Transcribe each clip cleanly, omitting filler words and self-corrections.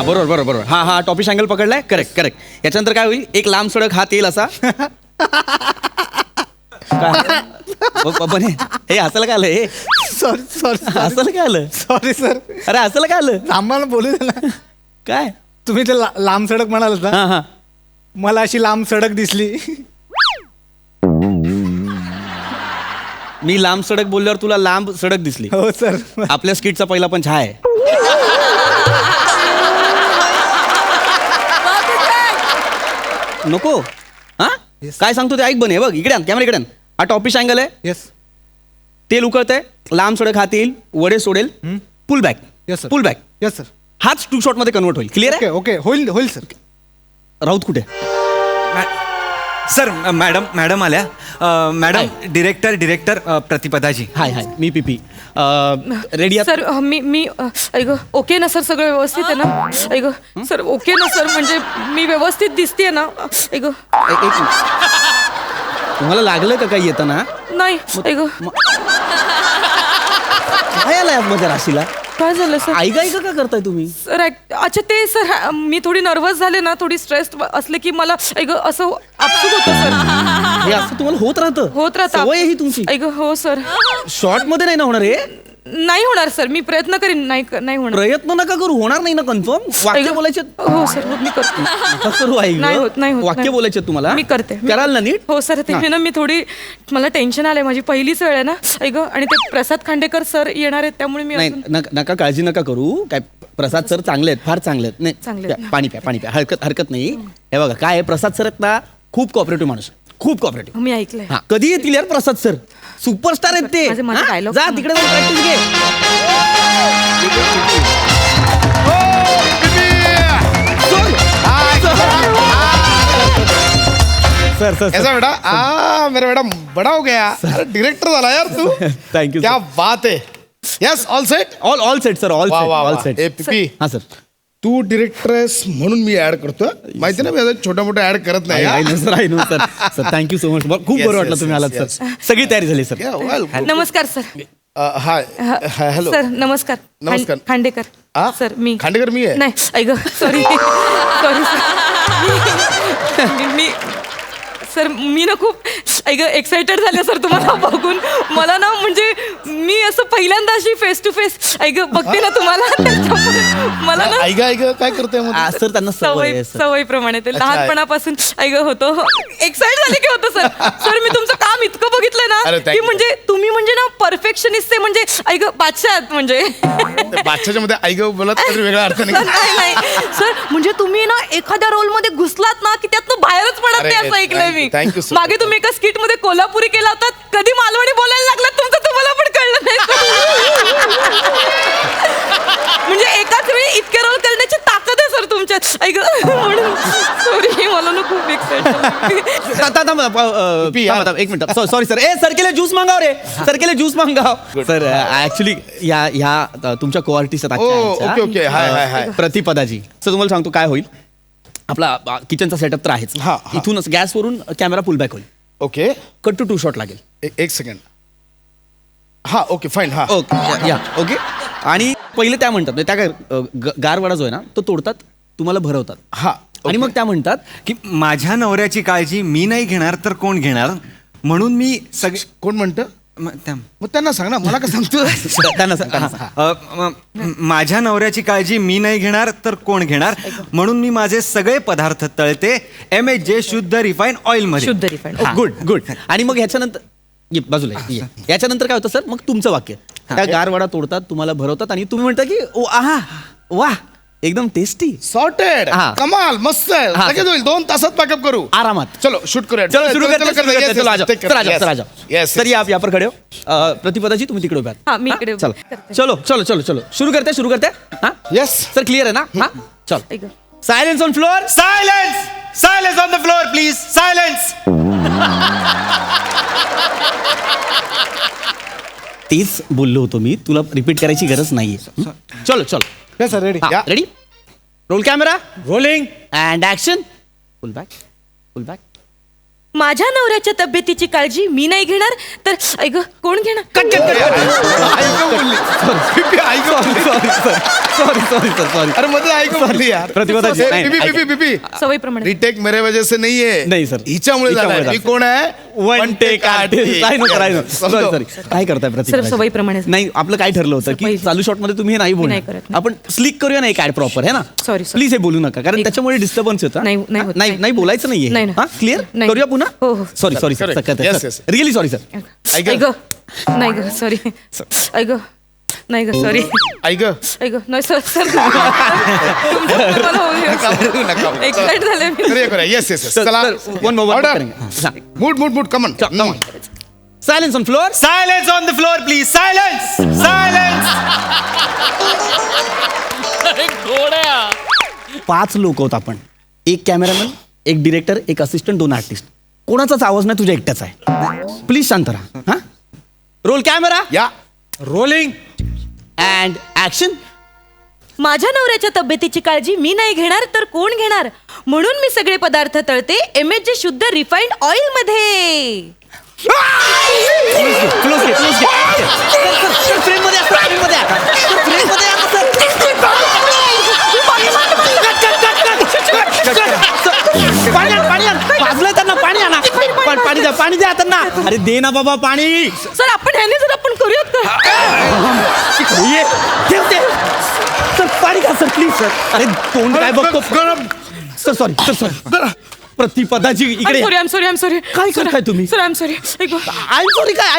हा बरोबर बरोबर बरोबर हा हा टॉपिश अँगल पकडलाय करेक्ट करेक्ट याच्यानंतर काय होईल एक लांब सडक हात येईल असा पण हे हसायला काय आलं हे सॉरी सॉरी हसायला काय आलं सॉरी सर. अरे हसायला काय आलं आम्हाला बोलू दे ना. काय तुम्ही ते लांब सडक म्हणाल ना, हा हा मला अशी लांब सडक दिसली. मी लांब सडक बोलल्यावर तुला लांब सडक दिसली. हो सर. आपल्या स्किटचा पहिला पण छा आहे. नको हा काय सांगतो ते ऐक बने बघ इकडे आण कॅमेरा इकडे आण. हा टॉपिश अँगल आहे. येस तेल उकळतंय लांब सडक हात येईल वडे सोडेल pull back yes sir. Pull back yes sir. हाच टू शॉट मध्ये कन्वर्ट होईल क्लिअर ओके आहे. ओके होईल होईल सर. राऊत कुठे सर मॅडम मॅडम आल्या मॅडम डिरेक्टर प्रतिपदाजी. हाय हाय मी पीपी रेडी सर मी ऐक ओके ना सर सगळं व्यवस्थित आहे ना ऐक सर ओके ना सर म्हणजे मी व्यवस्थित दिसतेय ना ऐक तुम्हाला लागलं का काही येताना नाही ऐक काय आलाय आतमध्ये राशीला काय झालं सर ऐका ऐका का करताय तुम्ही सर अच्छा ते सर मी थोडी नर्वस झाले ना थोडी स्ट्रेस असले की मला ऐक असं आपसूक होतं सर हे असं तुम्हाला होत राहतं सवय आहे ही तुमची ऐक हो सर शॉर्ट मध्ये नाही ना होणार हे नाही होणार सर मी प्रयत्न करीन नाही होणार प्रयत्न नका करू होणार नाही ना कन्फर्म वाक्य ऐक- बोलायचे हो सर मी करते नका करू आई नाही होत, नाही होत, वाक्य नाही. बोलायचे तुम्हाला मी करते. कराल ना नीट हो सर ते ना मी थोडी मला टेन्शन आलंय माझी पहिलीच वेळ आहे ना ऐक आणि ते प्रसाद खांडेकर सर येणार आहेत त्यामुळे मी नाही अजून- नका काळजी नका करू काय प्रसाद सर चांगले आहेत फार चांगले आहेत नाही चांगले प्या, आहेत ना. पाणी प्या हरकत नाही हे बघा काय आहे, प्रसाद सर आहेत ना खूप कॉपरेटिव्ह माणूस खूप कॉपरेटिव्ह मी ऐकलंय हा कधी येतील यार प्रसाद सर सुपरस्टार आहेत ते माझे हा? dialogue जा पण- तिकडे प्रॅक्टिस घे सर सर ऐसा बेटा मेरा बेटा बड़ा हो गया. अरे डायरेक्टर झाला यार तू. थँक्यू क्या बात है. Yes all set. All set sir all वा सेट वा ऑल वा. सेट ए पीपी हा सर तू डिरेक्टर आहेस म्हणून मी ऍड करतो. माहिती ना मी आता छोट्या मोठ्या ऍड करत नाही हा? I know sir sir thank you so much खूप Yes, बरं वाटलं yes, तुम्ही आलात yes, सर सगळी तयारी झाली सर Yeah, well, good. नमस्कार सर हाय हॅलो सर नमस्कार नमस्कार. खांडेकर आ? सर मी खांडेकर मी आहे. नाही ऐक सॉरी सॉरी मी सर मी ना खूप ऐक एक्साइटेड झाले सर तुम्हाला बघून मला ना म्हणजे मी असं पहिल्यांदा अशी फेस टू फेस ऐक बघते ना तुम्हाला त्याच्यामुळे मला ना ऐका काय करते मग सर त्यांना सवय आहे सर सवयीप्रमाणे ते अच्छा. लहानपणापासून ऐक होतो एक्साइट झाले की होतं सर सर मी तुमचं काम इतकं बघितलंय ना अरे, thank की you. म्हणजे तुम्ही म्हणजे ना परफेक्शनिस्ट म्हणजे ऐक बादशाह आहात म्हणजे बादशाच्या मध्ये ऐक बोलत तरी वेगळा अर्थ नाही. नाही नाही सर म्हणजे तुम्ही ना एखाद्या रोल मध्ये घुसलात ना की त्यातनं बाहेरच पडत अरे, नाही असं ऐकलंय मी thank you so मागे much. तुम्ही एका स्किट मध्ये कोल्हापुरी केला होता कधी मालवणी बोलायला लागलात तुमचं तुम्हाला पण कळलं नाही म्हणजे एकाच वेळी इतके रोल करण्याची ताकद आहे सर तुमच्यात ऐक म्हणून सॉरी मला ना खूप एक मिनिट सॉरी सर ए सर केले ज्यूस मांगाव रे सर केले ज्यूस मांगाव सर ऍक्च्युली ह्या तुमच्या को आर्टिस्ट ओके, ओके. हाय. प्रतिपदाजी सर तुम्हाला सांगतो काय होईल आपला किचनचा सेटअप तर आहेच हा, हा. इथूनच गॅसवरून कॅमेरा पुल बॅक होईल ओके कट टू 2 शॉट लागेल एक सेकंड हा ओके फाईन हा ओके या ओके आणि पहिले त्या म्हणतात म्हणजे त्या काय गारवाडा जो आहे ना तो तोडतात तुम्हाला भरवतात हा आणि मग त्या म्हणतात की माझ्या नवऱ्याची काळजी मी नाही घेणार तर कोण घेणार म्हणून मी कोण म्हणतं मग त्यांना सांग ना मला काय सांगतो. त्यांना सांग. माझ्या नवऱ्याची काळजी मी नाही घेणार तर कोण घेणार म्हणून मी माझे सगळे पदार्थ तळते MHJ शुद्ध रिफाईन ऑइल मध्ये शुद्ध रिफाईन गुड आणि मग ह्याच्यानंतर बाजूला ये. याच्यानंतर काय होतं सर मग तुमचं वाक्य त्या गारवाडा तोडतात तुम्हाला भरवतात आणि तुम्ही म्हणता की ओ आहा वा एकदम टेस्टी सॉर्टेड हा. कमाल मस्त आहे हा. लगेच होईल 2 तासात पॅकअप करू आरामात चलो शूट करूया चलो शुरू करते चलो आ जाओ Take care. सर आ जाओ Yes. सर आ जाओ Yes, सर yes. या आप यहाँ पर खड़े हो प्रतिपदाजी तुम्ही तिकडे उभे हा, मी इकडे चलो करते. चलो शुरू करते हाँ Yes. सर क्लियर है ना हाँ चलो ऐक silence on floor silence on the floor please silence. तेच बोललो होतो मी तुला रिपीट करायची गरज नाहीये चलो सर रेडी या. Ready roll camera rolling and action full back माझ्या नवऱ्याच्या तब्येतीची काळजी मी नाही घेणार तर ऐक कोण घेणार ऐक बोलली बिपी ऐक सॉरी सॉरी अरे मध्ये ऐक बोलली यार प्रतिभाताजी, नाही, बिपी ऐका. बिपी बिपी सवयीप्रमाणे रिटेक मेरे वजह से नहीं है नाही, सर. हिच्यामुळे झालाय हिच्यामुळे मी कोण आहे वन टेक आर्टिस्ट सॉरी काय करताय सर प्रतिभा सवयीप्रमाणे नाही आपलं काय ठरलं होतं की पहिले. चालू शॉट मध्ये तुम्ही हे नाही नाही बोलणार करत. आपण स्लिक करूया ना एक ऍड प्रॉपर है ना Sorry, sir. प्लीज हे बोलू नका कारण नाही. त्याच्यामुळे डिस्टर्बन्स होता नाही, नाही होत, नाही नाही. नाही बोलायचं नाही, नाहीये नाही. हा क्लिअर नाही. करूया पुन्हा हो, हो. Sorry sorry sir Correct. Yes, yes. Really sorry sir ऐक. ऐक नाही ग सॉरी ऐक नाही ग सॉरी ऐक ऐक नाही सर सर एक्साइट झाले मी करूया येस येस चला one order mood mood mood come on silence on floor silence on the floor please silence silence 5 लोक होत आपण एक कॅमेरामॅन एक डिरेक्टर एक असिस्टंट 2 आर्टिस्ट कोणाचाच आवाज नाही तुझ्या एकट्याचा आहे प्लीज शांत राहा हा रोल कॅमेरा या रोलिंग अँड ऍक्शन माझ्या नवऱ्याच्या तब्येतीची काळजी मी नाही घेणार तर कोण घेणार म्हणून मी सगळे पदार्थ तळते MSG शुद्ध रिफाईंड ऑइल मध्ये क्लोज घे फ्रेम मध्ये फ्रेम मध्ये पाणी वाजलंय त्यांना पाणी आणा पाणी द्या त्यांना अरे दे ना बाबा पाणी सर आपण ह्याने जर आपण करूयात का ये ठेवते सर पाणी घ्या सर प्लीज सर अरे तोंड काय बघतो सर सॉरी प्रतिपदाची इकडे आय एम सॉरी काय करताय तुम्ही? Sir I am sorry I sorry काय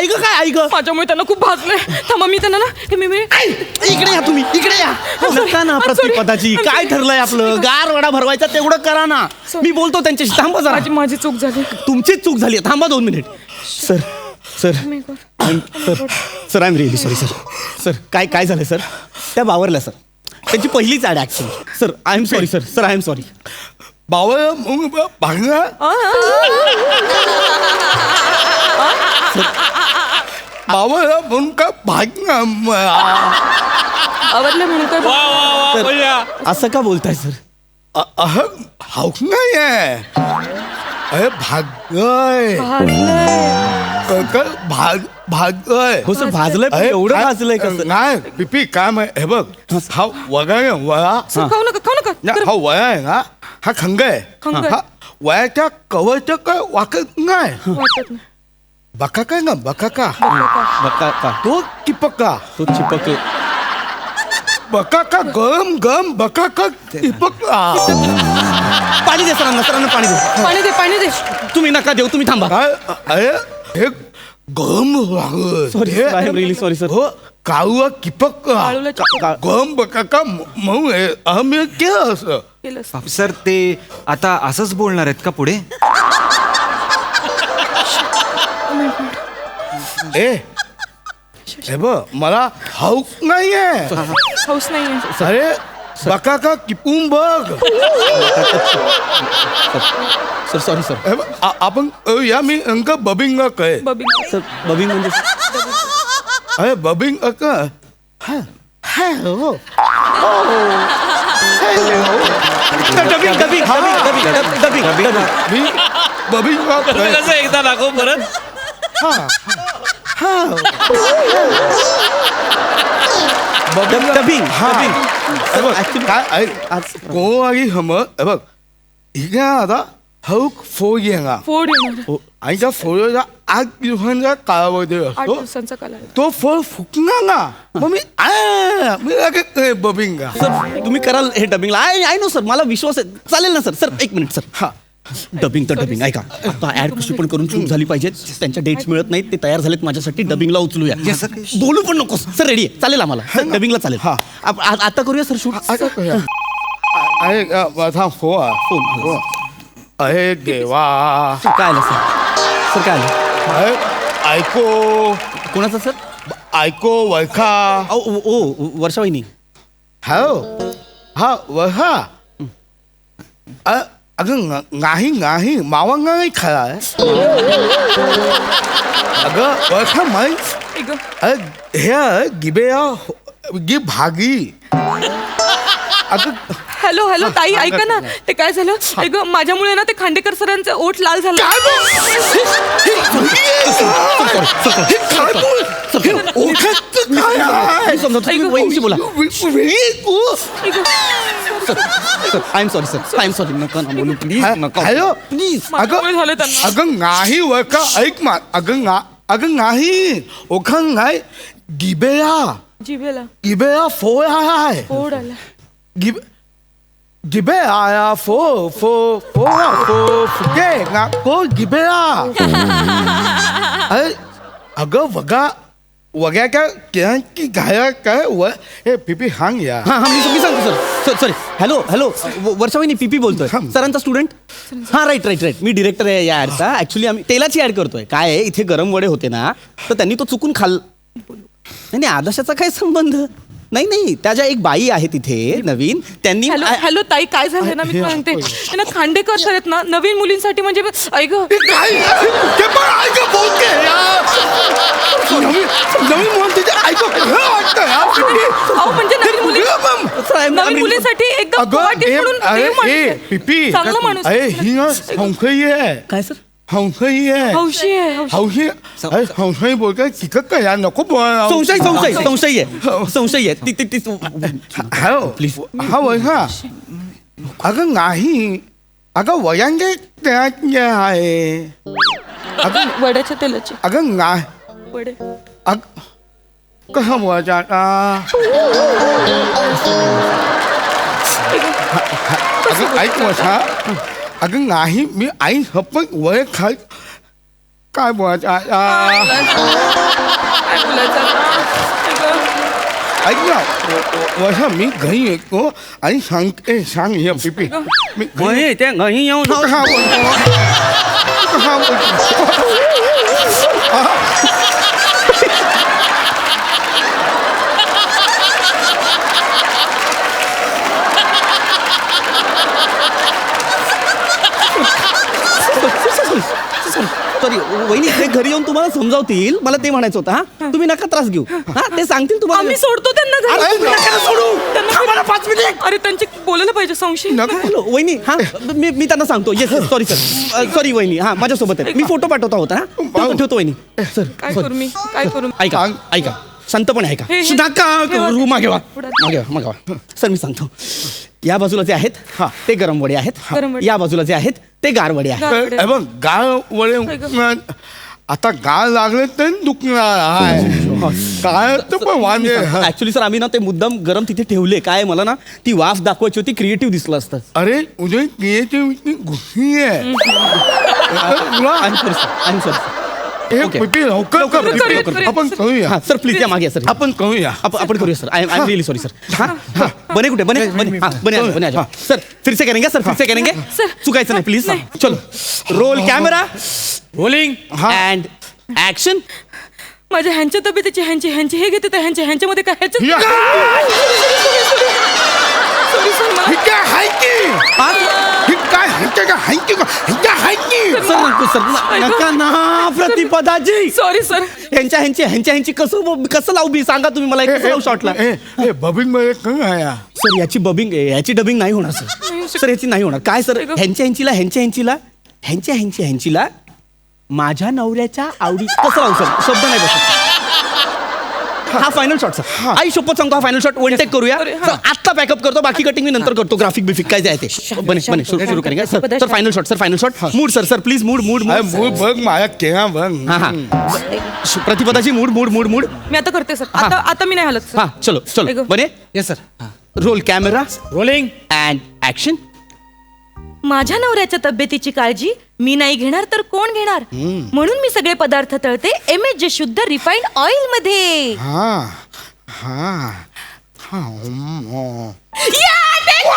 ऐक माझ्यामुळे त्यांना खूप भाजलंय थांबा मी त्यांना ना हे मी इकडे या तुम्ही इकडे या नका ना I'm sorry. प्रतिपदाची I'm काय sorry. ठरलंय आपलं गार वडा भरवायचा तेवढं करा ना Sorry. मी बोलतो त्यांच्याशी थांबा जरा माझी चूक झाली तुमचीच चूक झाली थांबा 2 minute sir sir sir I am really sorry sir काय झालं सर त्या बावरल्या सर त्यांची पहिलीच ad actually sir I am sorry sir I am sorry बावळ मग भांगा बावळ म्हणून का भांगा आवडलं म्हणून काय असं का बोलताय सर अह हाऊक नाही आहे अरे भागय भागय हो सर भाजलंय पण एवढं भाजलंय कसं नाही पिपी काय माहिती हे बघ हा वगा आहे वया खाऊ नका हा वया आहे ना हा खंग आहे खंग आहे. हा वयाच्या कवचं काय वाकत नाही वाटत नाही. बका काय ना बका का बका का तो किपका तो चिपक बका का गम गम बका का किपका पाणी दे सरांना पाणी दे पाणी दे तुम्ही नका देऊ तुम्ही थांबा काय अरे हे गम लागत Sorry, sir. I am really sorry, sir. हो काळूआ किपका काळूला चिपका. गम बका का मऊ आम्ही केलं असं केलं सर ते आता असंच बोलणार आहेत का पुढे हे बघ मला हाऊक नाहीये हाऊस नाहीये अरे बका का किपून बघ सर सॉरी सर हे बघ, आपण या मी अंक बबिंग काय बबी सर बबिंग म्हणजे अरे बबिंग अक हो मी बबिंग एकदा दाखव परत डबिंग काय को आगी हम हे बघ इकडे आता हाऊक फो येगा फोड येणार आणि त्या फोळीचा 8 दिवसांचा कालावधी 8 असतो दिवसांचा काल आहे. तो फळ फुकणार ना मग मी लगेच बबिंगा सर तुम्ही कराल हे डबिंगला आय नो सर मला विश्वास आहे चालेल ना सर 1 मिनिट सर हा डबिंग तर डबिंग ऐका आता ऍड कशी पण करून चूक झाली पाहिजे त्यांच्या डेट्स मिळत नाहीत ते तयार झालेत माझ्यासाठी डबिंगला उचलूया बोलू पण नको सर रेडी आहे चालेल आम्हाला सर डबिंगला चालेल हा. आता करूया सर शूट आता करूया. अरे थांब फोन अरे देवा काय आलं सर काय आलं अरे ऐको कोणाचं सर ऐको वळखा ओ वर्षा वहिनी हॅलो हा वळखा अगं नाही मावा नाही खाला अगं वळखा माहीत ऐक गं. हे गिबेया गी भागी अगं हॅलो हॅलो ताई ऐका ना ते काय झालं ऐक माझ्यामुळे ना ते खांडेकर सरांचं ओठ लाल झालं वहिनीशी बोला ऐक, I am sorry sir I am sorry नका ना बोलू प्लीज नका हॅलो प्लीज माझ्यामुळे झालं त्यांना अगं नाही वर का ऐक मा अगं नाही ओखं नाही गिबेया जिभेला गिबेया फोय आहे ओढ आला गिब गिबे आया फो फो फो फो फुके ना को गिबेया अरे अगं वग्या काय की गाया काय व हे पिपी हांग या हा हा मी सांगतो सर सॉरी हॅलो हॅलो वर्षा वहिनी पीपी बोलतोय सरांचा स्टुडंट हा राईट मी डिरेक्टर आहे या ॲडचा ऍक्च्युली आम्ही तेलाची ऍड करतोय काय आहे इथे गरम वडे होते ना तर त्यांनी तो चुकून नाही आदर्शाचा काय संबंध नाही त्या ज्या एक बाई आहे तिथे नवीन त्यांनी हॅलो हॅलो ताई काय झालं ना मी सांगते ते ना खांडेकर सर आहेत ना नवीन मुलींसाठी म्हणजे ऐक ते पण ऐक बोलते नवीन म्हणून तिथे ऐक वाटतं अहो म्हणजे नवीन मुलींसाठी एकदम proactive म्हणून देव माणूस आहे. पिपी चांगला माणूस अरे ही ना संशयी आहे काय सर संशयी आहे हौशी आहे हौशी. हौशी संशयी बोलतोय तिकट काय या नको संशय आहे ती हॅलो Please. हा वय हा अगं नाही अगं वयांगे त्यात आहे वड्याच्या तेलाचे अगं नाही वडे कसं बोलायचं आता अगं ऐक मोठा अगं नाही मी आई हप्पन वय खाय काय बोलायचं आता काय बोलायचं आता? ऐक ना वर्षा मी घरी येतो आणि सांग हे पिपी मी घरी त्या घरी येऊन कसा बोलतो कसा बोलतो सॉरी वहिनी ते घरी येऊन तुम्हाला समजावतील मला ते म्हणायचं होतं हा तुम्ही नका त्रास घेऊ हा ते सांगतील तुम्हाला आम्ही सोडतो त्यांना घरी. अरे, नका सोडू. त्यांना थांबा ना 5 मिनिट. अरे त्यांची बोलायला पाहिजे संशय हॅलो वहिनी हा मी त्यांना सांगतो येस सॉरी सर सॉरी वहिनी हा माझ्यासोबत आहे मी फोटो पाठवता होता हा ठेवतो वहिनी सर काय करू मी काय करू ऐका ऐका शांतपणे ऐका हे, हे. नका हे वा. करू, मागे वा पुढं. मागे वा सर मी सांगतो या बाजूला जे आहेत ते गरम वडे आहेत गरम वडे. या बाजूला जे आहेत ते गार वडे आहेत हे बघ गाळ वळे आता गाळ लागले तर दुखणार आहे काय तर पण वांदे ऍक्च्युली सर आम्ही ना ते मुद्दाम गरम तिथे ठेवले काय मला ना ती वाफ दाखवायची होती क्रिएटिव्ह दिसलं असतं अरे उद्या क्रिएटिव्हिटी घुसली आहे आय सर हे Okay. पिपी लवकर कर करूया, पिपी. करूया. आपण करूया हा सर प्लीज या मागे या, सर आपण करूया आपण करूया sir I am really sorry sir हाँ बने कुठे बने बने हाँ बने आ जाओ सर फिर से करेंगे सर फिर से करेंगे सर. चुकायचं नाही प्लीज चलो roll camera rolling and action माझ्या ह्यांच्या तब्येतीचे ह्यांचे हे घेते तर ह्यांच्यामध्ये काय ह्याच्यात या. सॉरी सर मला हे काय हाय की हे काय ह्यांच्या काय हाय की ह्यांच्या हाय की सर नका ना प्रतिपदाजी सॉरी सर ह्यांची कसं लावू मी सांगा तुम्ही मला कसं लावू शॉटला ए बबिन मध्ये काय आहे सर याची डबिंग नाही होणार सर याची नाही होणार काय सर ह्यांच्या माझ्या नवऱ्याच्या आवडी कसं लावू सर शब्द नाही बसत हा फायनल शॉट सर आई शपथ सांगतो हा फायनल शॉट वन टेक करूया अरे, हा. सर आत्ता बॅकअप करतो बाकी कटिंग मी नंतर करतो ग्राफिक बिफिक काय जाय ते बने सुरू करेंगे sir final shot mood sir please mood अरे मूळ बघ माझ्या केव्हा बघ हा हा प्रतिपदाची मूड मी आता करते सर आता मी नाही हलत सर हा चलो ऐक. बने yes sir roll camera rolling and action माझ्या नवऱ्याच्या तब्येतीची काळजी मी नाही घेणार तर कोण घेणार म्हणून मी सगळे पदार्थ तळते MSG शुद्ध रिफाईंड ऑइल मध्ये हा या, ते-